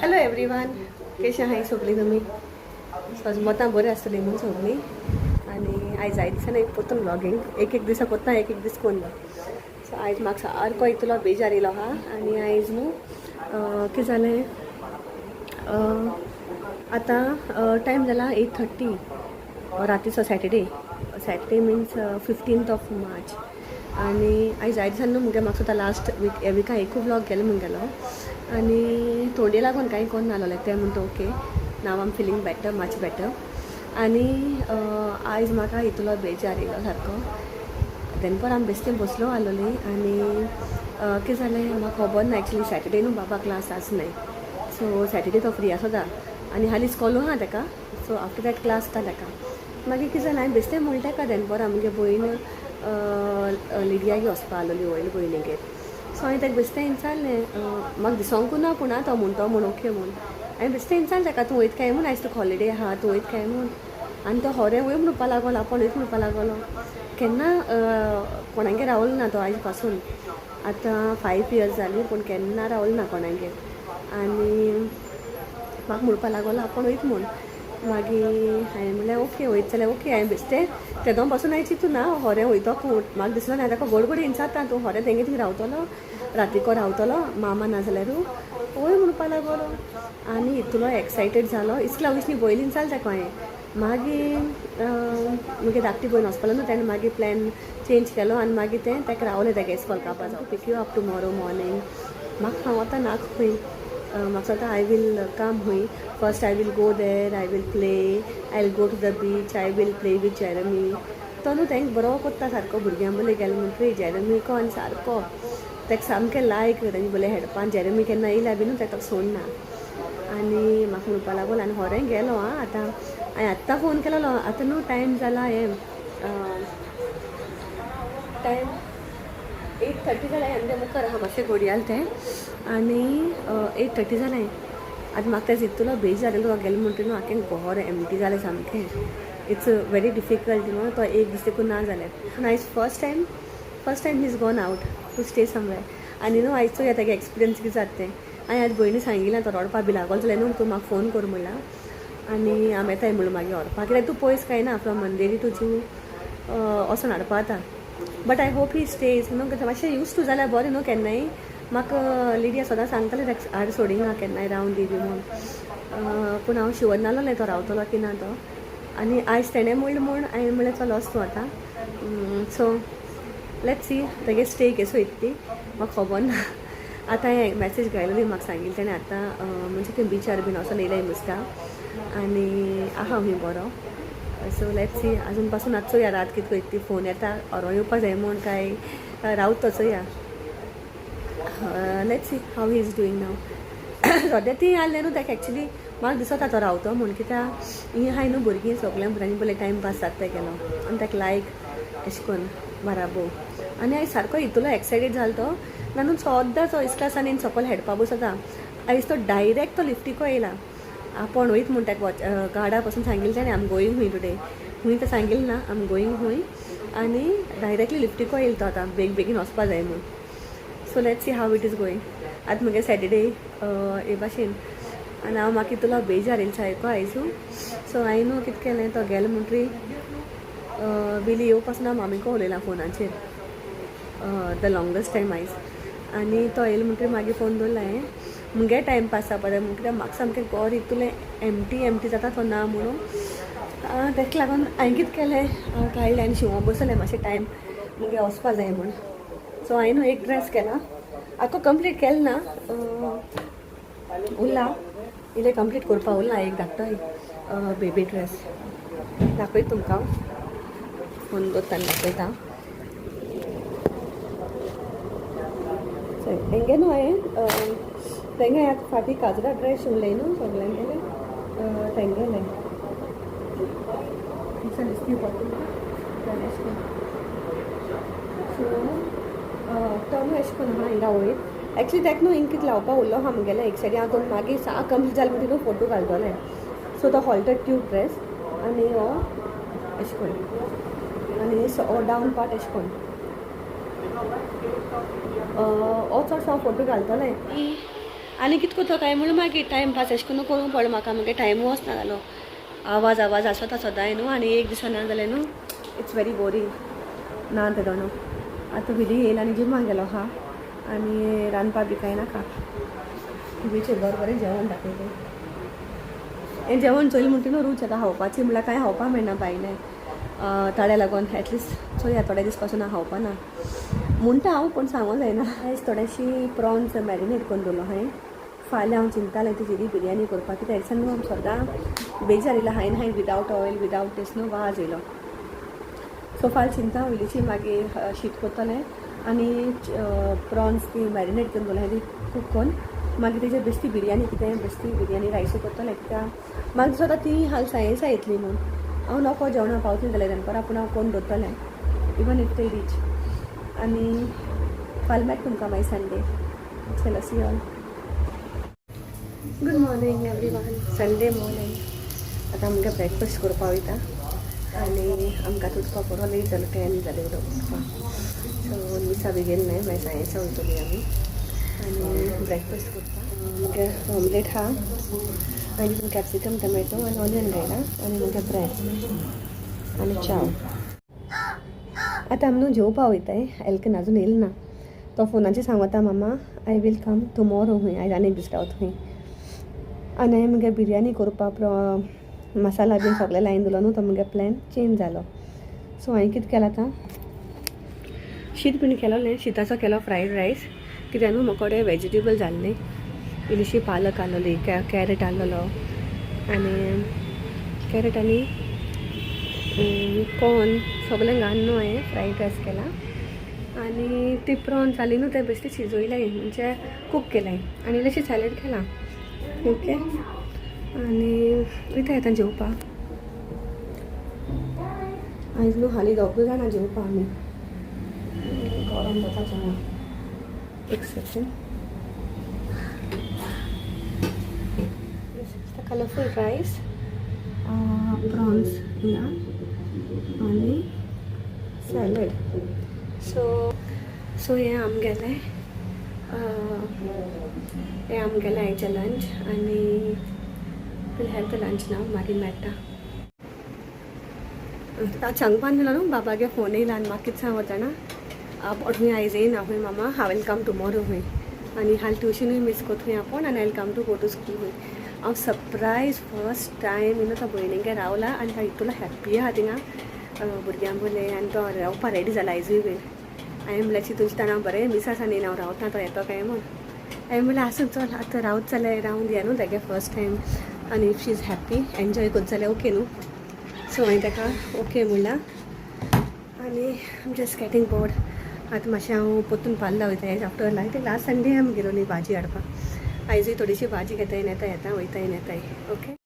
Hello everyone, कशी आहाय सगळीं तुमी? सजमतां बरें आसतलीं न्हू सगळीं. आनी आयज दिसान एक पोतून व्लॉगिंग एक दिसा कोत्ता एक दीस कोन्ना. सो आयज म्हाका सारको इतलो बेजार येयलो आहा. आनी आयज न्हू कितें जालें, आतां टायम जाला 8:30 रातीचो. Saturday means 15th March. आनी आयज दिसान न्हू मुगे म्हाका सुद्दां लास्ट विका एकू व्लॉग गेलो म्हगेलो. आनी थोडे लागून कांय कोन्न नाहलो ते म्हणटा ओके नाव आम फिलींग बेटर, मच बेटर. आनी आयज म्हाका इतलो बेजार येयलो सारको. देनपर आमी बेश्टें बसलो आसलोली. आनी कितें जालें म्हाका खबर ना एक्चुली सॅटर्डे न्हू बाबा क्लास आसनाय. सो सॅटर्डे तो फ्री आसोता आनी हालीं स्कॉलू आहा तेका. सो आफ्टर दॅट क्लास आसता तेका. मागीर कितें जालें हांवें बेश्टें म्हणलें तेका देनपर आमगे भयण लिडयागी वचपा आसलोली व्हडले भयणीगेर. सो हांवें तेका बेश्टें विचारलें, म्हाका दिसोंकू ना पूण तो म्हणटो म्हूण ओके म्हूण. हांवें बेश्टें विचारलें तेका तूं वयता काय म्हूण, आयज तुका हॉलिडे आहा तूं वयता काय म्हूण. आनी तो होरें वय म्हणपा लागलो, आपूण वयता म्हणपा लागलो. केन्ना कोणागेर रावलो ना तो आयज पासून. आतां 5 years जालीं पूण केन्ना रावलो ना कोणागेर. आनी म्हाका म्हणपा लागलो आपूण वयता म्हूण. मागीर हांवें म्हणलें ओके वयता जाल्यार ओके. हांवें बेश्टें तेदों पासून हांवें चिंतूं ना होरें वयतो म्हूण. म्हाका दिसलो ना तेका घोड विचारता तूं होरें तेंगे थिंग रावतलो रातीको रावतलो मामा ना जाल्यार वय म्हणपा लागलो. आनी इतलो एक्सायटेड जालो इसल्या विशनी पयलीं विचारलें तेका हांवें. मागीर मुगे धाकटी भयण वचपालो न्हू तेणें मागीर प्लॅन चेंज केलो. आनी मागीर तें तेका रावलें तेगे इस्कॉल कापास pick you up tomorrow morning. म्हाका हांव आतां नाका खंय. म्हाका सांगता आय वील कम हूंय. First I will go there, I will play, I will go to the beach, I will play with Jeremy. तो न्हू तेंक बरो कोत्ता सारको भुरग्यां बरें गेले म्हणटरी जेरमीको आनी सारको तेका सामकें लायक तेंगे बोले हेडपान. जेरमी केन्ना येयल्या बी न्हू तेका सोडना. आनी म्हाका म्हणपा लागलो आनी होरें गेलो आं. आतां हांवें आत्तां फोन केलोलो. आतां न्हू टायम जाला टायम 8:30 जालें. आनी मुखार आहा मातशें घडयाळ तें. आनी 8:30 जालें. आतां म्हाका तेज इतलो बेजार येयलो तो गेलो म्हणटरी न्हू आख्खें घर एम्प्टी जालें सामकें. इट्स वेरी डिफिकल्ट न्हू तो एक दीस देखून ना जालें. आनी आयज first time he is gone out to stay somewhere. आनी न्हू आयज चोया तेगे एक्सपिरियन्स कितें जाता तें. हांवें आतां भयणी सांगिल्लें तो रडपा बी लागलो जाल्यार न्हू तूं म्हाका फोन कर म्हणलां. आनी हांव येताय म्हणून मागीर व्हरपा. कित्याक तूं पयस काय ना फ्रॉम मंडेरी टू जू वोसोन हाडपा जाता. But I hope he stage न्हू मातशें यूज टू जाल्यार बरें न्हू. केन्नाय म्हाका लिडिया सदां सांगतालें तेका हाड सोडिना केन्नाय रावन दी बी म्हूण. पूण हांव शिवर नासलोलें तो रावतलो की ना तो. आनी आयज तेणें म्हणलें म्हूण हांवें म्हणलें चल वच तूं आतां. सो लेट्स सी तेगे स्टे केसो वयता ती म्हाका खबर ना. आतां हांवें मॅसेज घायलोली म्हाका सांगिल्लें तेणें आतां म्हणजे थंय बिचार बीन वचोन येयल्याय मुस्ता. आनी आहा हूंय बरो. सो लेट्स सी आजून पासून आतां चोया रात कितें वयता ती. फोन येता ओरो येवपा जाय म्हूण काय रावता तो चोया. Let's see how he is doing now. सद्या ती आहलें न्हू तेका एक्चुली म्हाका दिसता तो रावतो म्हूण. कित्याक ही हाय न्हू भुरगीं सगळ्या भुरग्यांनी बोले टायम पास जाता ते गेलो. आनी तेका लायक अशें करून बाराबो. आनी हांवें सारको इतलो एक्सायटेड जालो तो. नानून सोद्दां तो इस्लासानीन सकयल हेडपा बसता. आयज तो डायरेक्ट तो लिफ्टीको येयला. आपूण वयता म्हूण तेका गाडा पासून सांगिल्लें तेणें आम गोईंग हूंय टुडे. हूंय तें सांगिल्लें ना आम गोईंग हूंय. आनी डायरेक्टली लिफ्टीको येयलो तो आतां बेगीन वचपा जाय म्हूण. So let's see how it is going. आतां म्हगे सॅटर्डे हे भाशेन. आनी हांव म्हाका इतलो बेजार येयलो सारको आयजू. सो हांवें न्हू कितें केलें तो गेलो म्हणटरी विली येवपासून हांव मामीको उलयलां फोनाचेर द लॉंगेस्ट टायम आयज. आनी तो येयलो म्हणटरी मागीर फोन दवरलो हांवें. मुगे टायम पास जावपा जाय म्हूण. कित्याक म्हाका सामकें घर इतलें एम्प्टी जाता तो ना म्हणून. तेका लागून हांवें कितें केलें काडलें आनी शिंवों बसलें मातशें टायम मुगे वचपा जाय म्हूण. सो हांवें न्हू एक ड्रेस केला. आख्खो कंप्लीट केलो ना उरला. इल्लें कंप्लीट करपा उरला. एक धाकटो बेबी ड्रेस दाखयता तुमकां. फोन दवरता आनी दाखयता. तेंगे न्हू हांवें तेंगे आतां फाटीं काजरा ड्रेस शिवलें न्हू सगळ्यांगेले तेंगेले. दिसती पडटा सो तो न्हू अशें करून आहा हिंगा वयर. एक्चुली तेका न्हू हिंग कितें लावपा उरलो आहा मुगेलें एक सायडी. हांव दोन मागीर सा कंप्लीट जालें म्हणटरी न्हू फोटो घालतलें. सो तो हॉल्टर ट्यूब ड्रेस आनी हो अशें करून आनी हो डावन पार्ट अशें करून हो चडसो हांव फोटो घालतलें. आनी कितें कोत्ता काय म्हणून मागीर टायमपास अशें करून करूंक पडलो म्हाका मागीर टायमूय वचना जालो आवाज आसता सदांय न्हू आनी एक दिसा ना जाल्यार न्हू इट्स व्हेरी बोरींग ना तेदो न्हू आतां विधी येयला आनी जिमान गेलो आहा आनी रांदपा बी कांय नाका टिवीचेर बरें जेवण दाखयलें हें जेवण चोयलें म्हणटा न्हू रूच येता खावपाची म्हळ्यार कांय खावपा मेळना भायलें ताड्या लागून एटलिस्ट चोया थोडे दीस पासून हांव खावपा ना म्हणटा हांव पूण सांगूंक जायना आयज थोडेशी प्रॉन्स मॅरिनेट करून दवरलो हांवें फाल्यां हांव चिंतालें तेजी बिरयानी करपाक कित्याक एदिसान न्हू सद्दां बेजार येयला हांवें विदावट ऑयल विदावट टेस्ट न्हू वाज येयलो सो फाल्यां चिंता इल्लीशी मागीर शीत करतलें आनी प्रॉन्स ती मॅरिनेट करून दवरलें ती कूक करून मागीर तेजेर बेश्टी बिरयानी कितें बेश्टी बिरयानी रायसूय करतलें कित्याक मागीर सुद्दां ती हाल सायन्सा येतली न्हू हांव नोको जेवणा पावतलें जाल्यार दनपारां पूण हांव करून दवरतलें इवन इफ ते रीच आनी फाल्यां मेळटा तुमकां मागीर संडे चलो see all good morning everyone Sunday morning आतां आमकां ब्रेकफास्ट करपा वयता आनी आमकां उठपाक बरो लेट जालो 10 जालें उठपाक सो मिसा बेगीन न्हय मागीर सायन्सा वयतलीं आमी आनी ब्रेकफास्ट करता मुगे ऑमलेट आहा आनी तितून कॅप्सिकम टमॅटो आनी ऑनियन घायला आनी मुगे ब्रेड आनी चाव आतां आमी न्हू जेवपा वयताय एलकन आजून येयलो ना तो फोनाचेर सांगता मामा आय वील कम टुमोरो हूंय आयज आनी एक दीस रावता हूंय आनी हांवें मुगे बिरयानी करपाक मसाला बीन सगळें लायन दिलो न्हू तो मुगे प्लॅन चेंज जालो सो हांवें कितें केलां आतां शीत बीन केलोलें शीताचो केलो फ्रायड रायस कित्याक न्हू म्हाका कडेन वेजिटेबल जाल्ली इल्लीशी पालक आहलोली कॅरेट आहलोलो आनी कॅरेट आनी कॉर्न सगळें घालून न्हू हांवें फ्रायड रायस केला आनी ती प्रॉन्स जाली न्हू ते बेश्टी शिजोयलाय म्हणजे कूक केलाय आनी इल्लेशी सॅलड केला ओके आनी वयता येता जेवपाक आयज न्हू हालीं दोगूय जाणां जेवपा आमी गरम जाता जेवण एक सेकेंड कलरफूल रायस प्रॉन्स हिंगा आनी सॅलड सो हें आमगेलें आयचें लंच आनी वील हॅव द लंच नाव मागीर मेळटा आज सांगपाक दिलो न्हू बाबागे फोन येयला आनी म्हाका कितें सांगो जाणा हूंय आयज येयना हूंय मामा हांव विल कम टुमोरो हूंय आनी हाल ट्युशनूय मिस कोत हूंय आपूण आनी I will come to go to school हूंय हांव surprise first time you know तो भयणीगे रावला आनी हांव इतलो हॅप्पी आहा थिंगा भुरग्यां बोले आनी तो रावपा रेडी जाला आयजूय बीन हांवें म्हणल्यार तुजें ताणा बरें मिस आसा न्ही हांव रावता तो येतो काय म्हूण हांवें म्हणल्यार आसूं चल आतां रावत जाल्यार रावून दिया न्हू तेगे फर्स्ट टायम आनी if she is happy enjoy कोत जाल्यार ओके न्हू सो हांवें ताका ओके म्हणला आनी आम जस्ट गेटींग बोर्ड आतां मातशें हांव पोत्तून पार्ला वयता हेज आफ्टर लायक लास्ट संडे आमी गेलोली भाजी हाडपाक आयजूय थोडीशी भाजी घेताय नेता येता वयताय नेताय ओके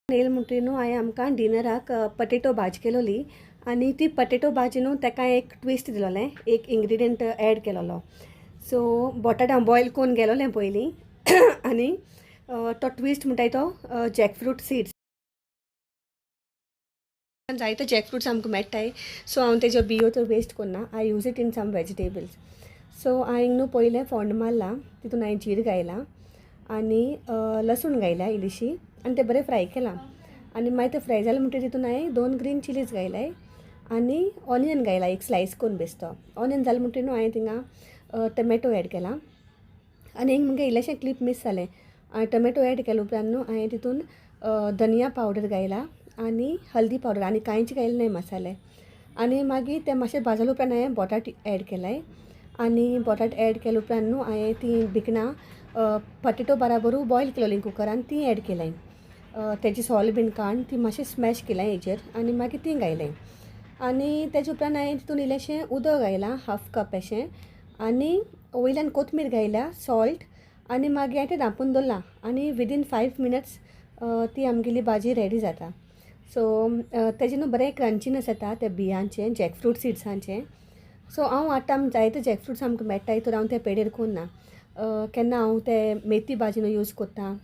नेल म्हणटरी न्हू हांवें आमकां डिनराक पटेटो भाजी केलोली आनी ती पटेटो भाजी न्हू ताका एक ट्विस्ट दिलोलें एक इंग्रिडियंट एड केलोलो सो बटाटा बॉयल करून गेलोलें पयलीं आनी तो ट्विस्ट म्हणटाय तो जॅकफ्रूट सीड्स जायते जॅकफ्रुट्स आमकां मेळटाय सो हांव तेज्यो बियो त्यो वेस्ट करना I use it in some vegetables so हांवें न्हू पयलें फोंड मारला तितून हांवें जीर घायला आनी लसूण घायला इल्लीशी आनी ते बरें फ्राय केलां आनी मागीर ते फ्राय जालें म्हणटकीर तितून हांवें 2 ग्रीन चिलीज घायलाय आनी ऑनियन घायला एक स्लायस करून बेसतो ऑनियन जालें म्हणटकीर न्हू हांवें थिंगा टमॅटो एड केला आनी एक मुगे इल्लेशें क्लिप मिस जालें टमॅटो एड केले उपरांत न्हू हांवें तितून धनिया पावडर घायला आनी हल्दी पावडर आनी कांयच घायले नाय मसाले आनी मागीर ते मातशें भाजले उपरांत हांवें बटाट एड केलाय आनी बटाट एड केले उपरांत न्हू हांवें ती भिकणां पटेटो बराबरू बॉयल केलोली कुकरान ती एड केलाय तेजी सोल बीन काडून ती मातशें स्मॅश केल्या हेजेर आनी मागीर ती घायलें आनी तेजे उपरांत हांवें तितून इल्लेशें उदक घायलां 1/2 कप अशें आनी वयल्यान कोथमीर घायल्या सॉल्ट आनी मागीर हांवें तें धांपून दवरलां आनी विदीन 5 मिनट्स ती आमगेली भाजी रेडी जाता. सो तेजें न्हू बरें क्रंचीनेस येता त्या बियांचें जॅकफ्रूट सिड्सांचें. सो हांव आतां जायते जॅकफ्रूट्स आमकां मेळटाय तर हांव ते पेडेर करना. केन्ना हांव ते मेथी भाजी न्हू यूज कोत्ता.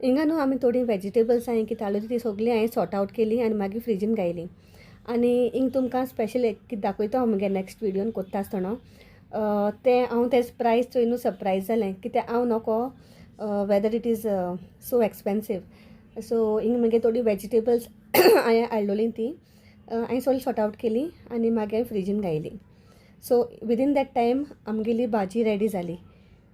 हिंगा न्हू आमी थोडी वेजिटेबल्स हांवें कितें आसली ती सगळी हांवें सॉर्ट आवट केली आनी मागीर फ्रिजीन घायली आनी हिंग तुमकां स्पेशल एक कितें दाखयता हांव मुगे नेक्स्ट विडियोन कोत्ता आसतना तें हांव तें प्रायस चोय न्हू सरप्रायज जालें कित्याक हांव नोको whether it is so expensive. So हिंग मुगे थोडी वेजिटेबल्स हांवें हाडलोली ती हांवें सगळी सॉर्ट आवट केली आनी मागीर हांवें फ्रिजीन घायली. सो विदीन दॅट टायम आमगेली भाजी रेडी जाली.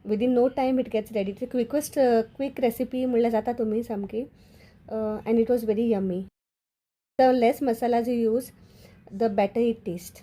Within no time it gets ready. ती क्वीक रेसिपी म्हणल्यार जाता तुमी सामकी and it was very yummy. The less masalas you use the better it taste.